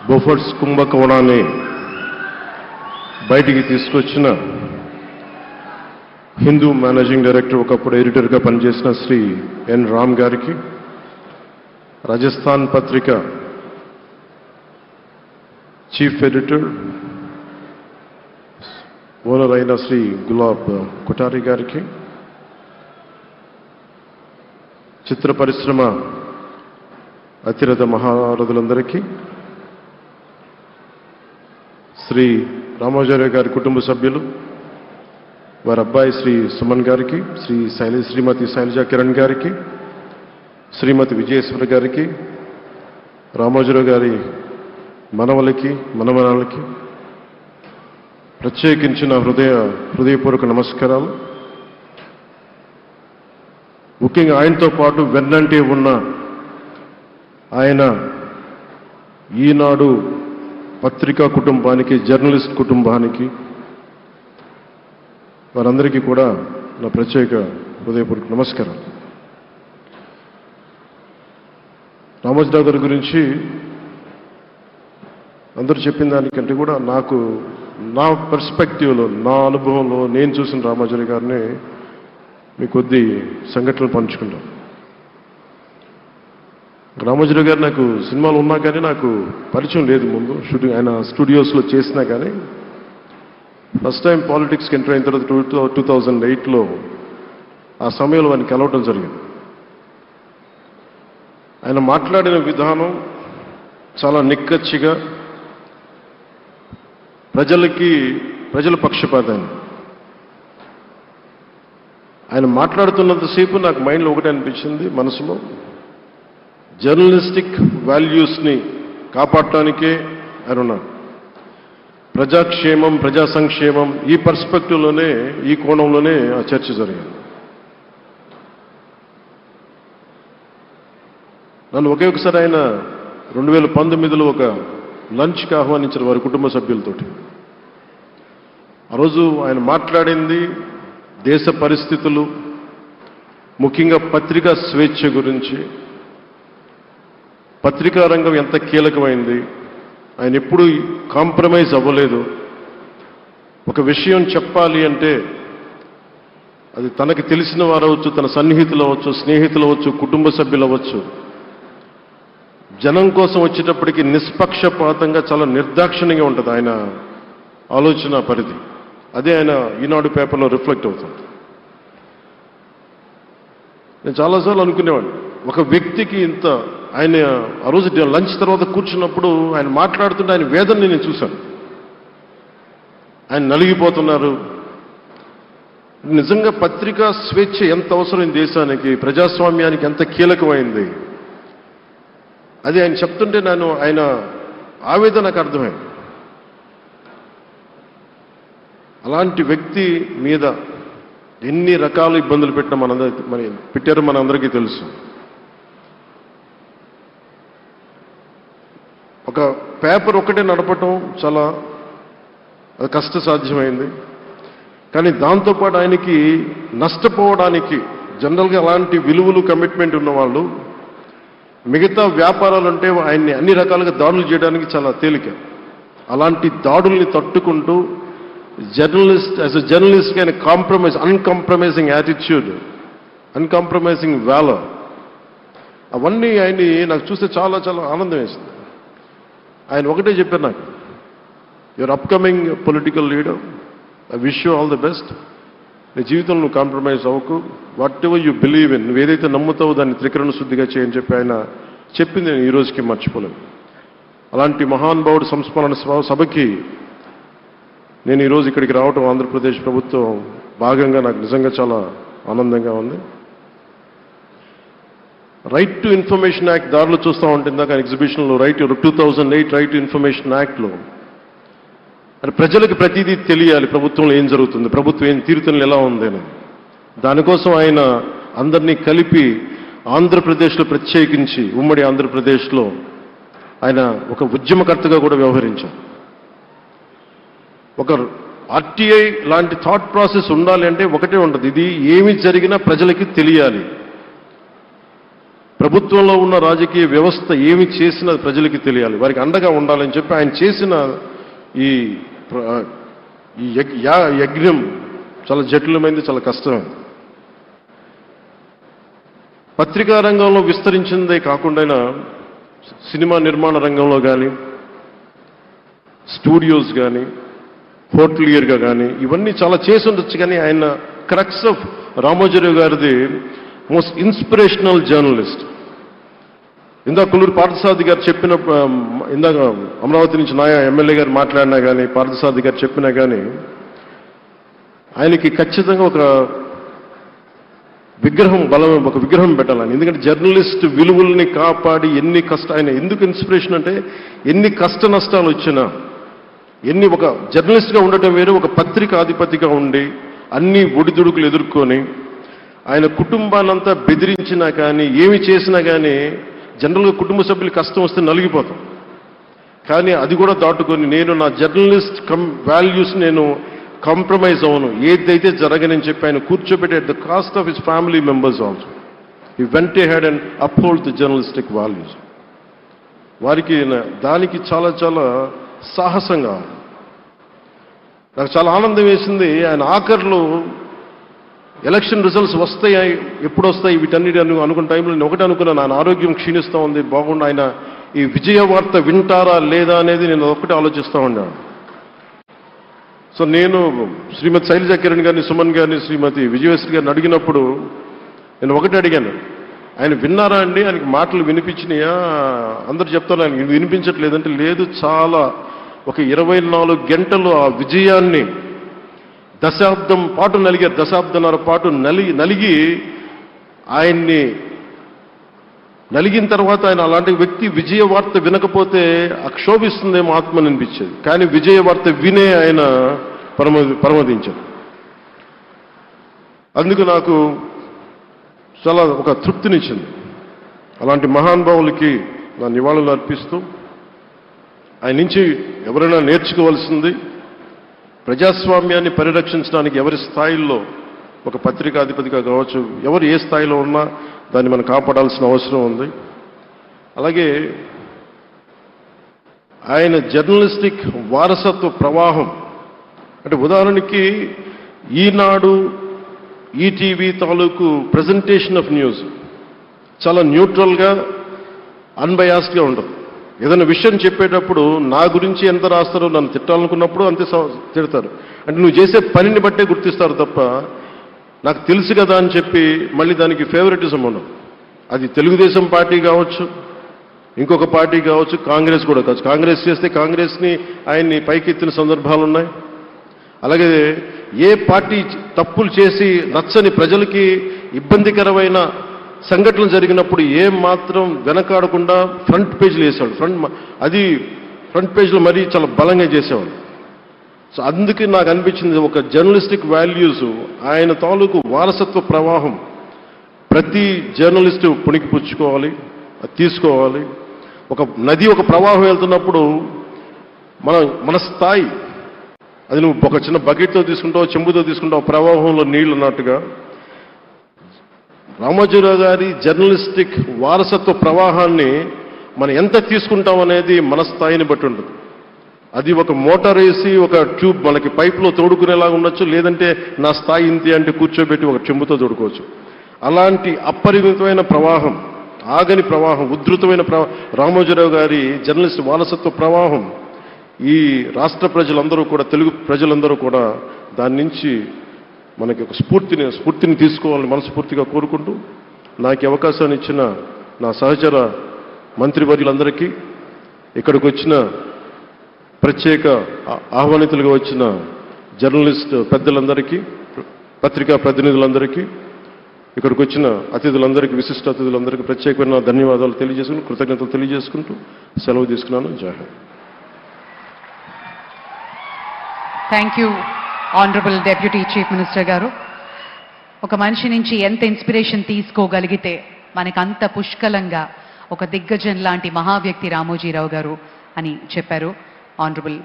Bofors కుంభకోణాన్ని బయటికి తీసుకొచ్చిన Hindu managing director, ఒకప్పుడు ఎడిటర్గా పనిచేసిన శ్రీ ఎన్ రామ్ గారికి, రాజస్థాన్ పత్రిక చీఫ్ ఎడిటర్ ఓనర్ అయిన శ్రీ గులాబ్ కొఠారి గారికి, చిత్ర పరిశ్రమ అతిరథ మహారథులందరికీ, శ్రీ రామాచార్య గారి కుటుంబ సభ్యులు, వారి అబ్బాయి శ్రీ సుమన్ గారికి, శ్రీమతి శైలజా కిరణ్ గారికి, శ్రీమతి విజయేశ్వర గారికి, రామోజీరావు గారి మనవలకి మనమరాలకి ప్రత్యేకించిన హృదయపూర్వక నమస్కారాలు. ముఖ్యంగా ఆయనతో పాటు వెన్నంటే ఉన్న ఆయన ఈనాడు పత్రికా కుటుంబానికి, జర్నలిస్ట్ కుటుంబానికి, వారందరికీ కూడా నా ప్రత్యేక హృదయపూర్వక నమస్కారాలు. రామోజీరావు గారి గురించి అందరూ చెప్పిన దానికంటే కూడా నా పర్స్పెక్టివ్లో, నా అనుభవంలో నేను చూసిన రామోజీరావు గారిని మీ కొద్ది సంఘటనలు పంచుకుంటాను. రామోజీరావు గారు నాకు సినిమాలు ఉన్నా కానీ నాకు పరిచయం లేదు. ముందు షూటింగ్ ఆయన స్టూడియోస్లో చేసినా కానీ ఫస్ట్ టైం పాలిటిక్స్కి ఎంటర్ అయిన తర్వాత 2008లో ఆ సమయంలో ఆయన్ని కలవటం జరిగింది. ఆయన మాట్లాడిన విధానం చాలా నిక్కచ్చిగా, ప్రజల పక్షపాతాన్ని. ఆయన మాట్లాడుతున్నంతసేపు నాకు మైండ్లో ఒకటే అనిపించింది, మనసులో జర్నలిస్టిక్ వాల్యూస్ని కాపాడటానికే ఆయన ఉన్నారు. ప్రజాక్షేమం, ప్రజా సంక్షేమం, ఈ పర్స్పెక్టివ్లోనే, ఈ కోణంలోనే ఆ చర్చ జరిగింది. నన్ను ఒకే ఒకసారి ఆయన 2019లో ఒక లంచ్కి ఆహ్వానించారు వారి కుటుంబ సభ్యులతోటి. ఆ రోజు ఆయన మాట్లాడింది దేశ పరిస్థితులు, ముఖ్యంగా పత్రికా స్వేచ్ఛ గురించి, పత్రికా రంగం ఎంత కీలకమైంది. ఆయన ఎప్పుడూ కాంప్రమైజ్ అవ్వలేదు. ఒక విషయం చెప్పాలి అంటే అది తనకి తెలిసిన వారు అవ్వచ్చు, తన సన్నిహితులు అవ్వచ్చు, స్నేహితులు అవ్వచ్చు, కుటుంబ సభ్యులు అవ్వచ్చు, జనం కోసం వచ్చేటప్పటికి నిష్పక్షపాతంగా, చాలా నిర్దాక్షిణ్యంగా ఉంటుంది ఆయన ఆలోచన పరిధి. అదే ఆయన ఈనాడు పేపర్లో రిఫ్లెక్ట్ అవుతుంది. నేను చాలాసార్లు అనుకునేవాడిని, ఒక వ్యక్తికి ఇంత, ఆయన ఆ రోజు లంచ్ తర్వాత కూర్చున్నప్పుడు ఆయన మాట్లాడుతుంటే ఆయన వేదనని నేను చూశాను. ఆయన నలిగిపోతున్నారు. నిజంగా పత్రికా స్వేచ్ఛ ఎంత అవసరం దేశానికి, ప్రజాస్వామ్యానికి ఎంత కీలకమైంది, అది ఆయన చెప్తుంటే ఆయన ఆవేదన నాకు అర్థమైంది. అలాంటి వ్యక్తి మీద ఎన్ని రకాల ఇబ్బందులు పెట్టారో మనందరికీ తెలుసు. ఒక పేపర్ ఒకటే నడపటం చాలా కష్టసాధ్యమైంది. కానీ దాంతోపాటు ఆయనకి నష్టపోవడానికి, జనరల్గా అలాంటి విలువలు, కమిట్మెంట్ ఉన్నవాళ్ళు మిగతా వ్యాపారాలు అంటే ఆయన్ని అన్ని రకాలుగా దాడులు చేయడానికి చాలా తేలిక. అలాంటి దాడుల్ని తట్టుకుంటూ యాజ్ ఎ జర్నలిస్ట్ ఆయన అన్కాంప్రమైజింగ్ యాటిట్యూడ్, అన్కాంప్రమైజింగ్ వాలర్, అవన్నీ ఆయన్ని నాకు చూస్తే చాలా చాలా ఆనందం వేసింది. ఆయన ఒకటే చెప్పారు నాకు, your upcoming political leader, I wish you all the best. నీ జీవితంలో నువ్వు కాంప్రమైజ్ అవ్వకు, what ever you believe in, నువ్వు ఏదైతే నమ్ముతావో దాన్ని త్రికరణ శుద్ధిగా చేయని చెప్పి ఆయన చెప్పింది నేను ఈ రోజుకి మర్చిపోలేను. అలాంటి మహానుభావుడు సంస్మరణ సభకి నేను ఈరోజు ఇక్కడికి రావటం, ఆంధ్రప్రదేశ్ ప్రభుత్వం భాగంగా నాకు నిజంగా చాలా ఆనందంగా ఉంది. రైట్ టు ఇన్ఫర్మేషన్ యాక్ట్ దారిలో చూస్తూ ఉంటుంది దాకా ఎగ్జిబిషన్లో 2008 రైట్ టు ఇన్ఫర్మేషన్ యాక్ట్లో అంటే ప్రజలకు ప్రతిదీ తెలియాలి, ప్రభుత్వంలో ఏం జరుగుతుంది, ప్రభుత్వం ఏం తీరుతలు ఎలా ఉంది అని. దానికోసం ఆయన అందరినీ కలిపి ఆంధ్రప్రదేశ్లో, ప్రత్యేకించి ఉమ్మడి ఆంధ్రప్రదేశ్లో ఆయన ఒక ఉద్యమకర్తగా కూడా వ్యవహరించారు. ఒక ఆర్టీఐ లాంటి థాట్ ప్రాసెస్ ఉండాలి అంటే ఒకటే ఉంటుంది, ఇది ఏమి జరిగినా ప్రజలకి తెలియాలి. ప్రభుత్వంలో ఉన్న రాజకీయ వ్యవస్థ ఏమి చేసినా ప్రజలకి తెలియాలి, వారికి అండగా ఉండాలని చెప్పి ఆయన చేసిన ఈ యజ్ఞం చాలా జటిలమైంది, చాలా కష్టమైంది. పత్రికా రంగంలో విస్తరించిందే కాకుండా సినిమా నిర్మాణ రంగంలో కానీ, స్టూడియోస్ కానీ, హోటలియర్గా కానీ ఇవన్నీ చాలా చేసి ఉండొచ్చు. కానీ ఆయన క్రక్స్ ఆఫ్ రామోజీరావు గారిది మోస్ట్ ఇన్స్పిరేషనల్ జర్నలిస్ట్. ఇందాక కొల్లూరు పార్థసారథి గారు చెప్పిన, ఇందాక అమరావతి నుంచి నాయ ఎమ్మెల్యే గారు మాట్లాడినా కానీ, పార్థసారథి గారు చెప్పినా కానీ ఆయనకి ఖచ్చితంగా ఒక విగ్రహం పెట్టాలని. ఎందుకంటే జర్నలిస్ట్ విలువల్ని కాపాడి ఆయన ఎందుకు ఇన్స్పిరేషన్ అంటే ఎన్ని కష్ట నష్టాలు వచ్చినా, ఒక జర్నలిస్ట్గా ఉండటం వేరు, ఒక పత్రిక అధిపతిగా ఉండి అన్ని ఒడిదుడుకులు ఎదుర్కొని ఆయన కుటుంబాన్నంతా బెదిరించినా కానీ, ఏమి చేసినా కానీ జనరల్గా కుటుంబ సభ్యులు కష్టం వస్తే నలిగిపోతాం. కానీ అది కూడా దాటుకొని నేను నా జర్నలిస్ట్ వాల్యూస్ నేను కాంప్రమైజ్ అవను, ఏదైతే జరగనని చెప్పి ఆయన కూర్చోబెట్టి at the cost of his family members also he vent ahead and uphold the journalistic values. వారికి దానికి చాలా చాలా సాహసంగా నాకు చాలా ఆనందం వేసింది. ఆయన ఆఖర్లో ఎలక్షన్ రిజల్ట్స్ వస్తాయి, ఎప్పుడు వస్తాయి వీటన్నిటి అనుకున్న టైంలో నేను ఒకటి అనుకున్నాను, ఆయన ఆరోగ్యం క్షీణిస్తూ ఉంది, బాగుండు, ఆయన ఈ విజయ వార్త వింటారా లేదా అనేది నేను ఒకటి ఆలోచిస్తూ ఉన్నాను. సో నేను శ్రీమతి శైలజా కిరణ్ గారిని, సుమన్ గారిని, శ్రీమతి విజయశ్రీ గారిని అడిగినప్పుడు నేను ఒకటి అడిగాను, ఆయన విన్నారా అండి, ఆయనకి మాటలు వినిపించినాయా? అందరూ చెప్తారు ఆయనకి వినిపించట్లేదంటే, లేదు, చాలా ఒక 24 గంటలు ఆ విజయాన్ని దశాబ్దం పాటు నలిగారు, దశాబ్దన్నర పాటు నలిగి ఆయన్ని నలిగిన తర్వాత ఆయన అలాంటి వ్యక్తి విజయ వార్త వినకపోతే అక్షోభిస్తుందేమో ఆత్మని అనిపించేది. కానీ విజయ వార్త వినే ఆయన పరమదించారు. అందుకు నాకు చాలా ఒక తృప్తినిచ్చింది. అలాంటి మహానుభావులకి నా నివాళులు అర్పిస్తూ ఆయన నుంచి ఎవరైనా నేర్చుకోవాల్సింది, ప్రజాస్వామ్యాన్ని పరిరక్షించడానికి ఎవరి స్థాయిల్లో, ఒక పత్రికాధిపతిగా కావచ్చు, ఎవరు ఏ స్థాయిలో ఉన్నా దాన్ని మనం కాపాడాల్సిన అవసరం ఉంది. అలాగే ఆయన జర్నలిస్టిక్ వారసత్వ ప్రవాహం అంటే ఉదాహరణకి ఈనాడు, ఈటీవీ తాలూకు ప్రజెంటేషన్ ఆఫ్ న్యూస్ చాలా న్యూట్రల్గా, అన్బయాస్డ్గా ఉండదు. ఏదైనా విషయం చెప్పేటప్పుడు నా గురించి ఎంత రాస్తారో, నన్ను తిట్టాలనుకున్నప్పుడు అంతే తిడతారు. అంటే నువ్వు చేసే పనిని బట్టే గుర్తిస్తారు తప్ప నాకు తెలుసు కదా అని చెప్పి మళ్ళీ దానికి ఫేవరెటిజం ఉండదు. అది తెలుగుదేశం పార్టీ కావచ్చు, ఇంకొక పార్టీ కావచ్చు, కాంగ్రెస్ కూడా కావచ్చు. కాంగ్రెస్ చేస్తే కాంగ్రెస్ని ఆయన్ని పైకెత్తిన సందర్భాలు ఉన్నాయి. అలాగే ఏ పార్టీ తప్పులు చేసి నచ్చని, ప్రజలకి ఇబ్బందికరమైన సంఘటనలు జరిగినప్పుడు ఏం మాత్రం వెనకాడకుండా ఫ్రంట్ పేజీలు వేసేవాడు. ఫ్రంట్ పేజీలో మరీ చాలా బలంగా చేసేవాడు. సో అందుకే నాకు అనిపించింది ఒక జర్నలిస్టిక్ వాల్యూస్, ఆయన తాలూకు వారసత్వ ప్రవాహం ప్రతి జర్నలిస్టు పుణికిపుచ్చుకోవాలి, అది తీసుకోవాలి. ఒక నది ఒక ప్రవాహం వెళ్తున్నప్పుడు మన స్థాయి, అది నువ్వు ఒక చిన్న బకెట్తో తీసుకుంటావు, చెంబుతో తీసుకుంటావు, ప్రవాహంలో నీళ్లు అన్నట్టుగా రామోజీరావు గారి జర్నలిస్టిక్ వారసత్వ ప్రవాహాన్ని మనం ఎంత తీసుకుంటాం అనేది మన స్థాయిని బట్టి ఉంటుంది. అది ఒక మోటార్ వేసి ఒక ట్యూబ్ మనకి పైప్లో తోడుకునేలాగా ఉండొచ్చు, లేదంటే నా స్థాయి ఇంతే అంటే కూర్చోబెట్టి ఒక చెంబుతో తోడుకోవచ్చు. అలాంటి అపరిమితమైన ప్రవాహం, ఆగని ప్రవాహం, ఉధృతమైన రామోజీరావు గారి జర్నలిస్ట్ వారసత్వ ప్రవాహం ఈ రాష్ట్ర ప్రజలందరూ కూడా, తెలుగు ప్రజలందరూ కూడా దాని నుంచి మనకి ఒక స్ఫూర్తిని తీసుకోవాలని మనస్ఫూర్తిగా కోరుకుంటూ, నాకు అవకాశాన్ని ఇచ్చిన నా సహచర మంత్రివర్యులందరికీ, ఇక్కడికి వచ్చిన ప్రత్యేక ఆహ్వానితులుగా వచ్చిన జర్నలిస్ట్ పెద్దలందరికీ, పత్రికా ప్రతినిధులందరికీ, ఇక్కడికి వచ్చిన అతిథులందరికీ, విశిష్ట అతిథులందరికీ ప్రత్యేకమైన ధన్యవాదాలు తెలియజేసుకుంటూ, కృతజ్ఞతలు తెలియజేసుకుంటూ సెలవు తీసుకున్నాను. జై Hind. Thank you honourable deputy chief minister గారు. ఒక మనిషి నుంచి ఎంత ఇన్స్పిరేషన్ తీసుకోగలిగితే మనకు అంత పుష్కలంగా ఒక దిగ్గజం లాంటి మహా వ్యక్తి రామోజీరావు గారు అని చెప్పారు ఆనరబుల్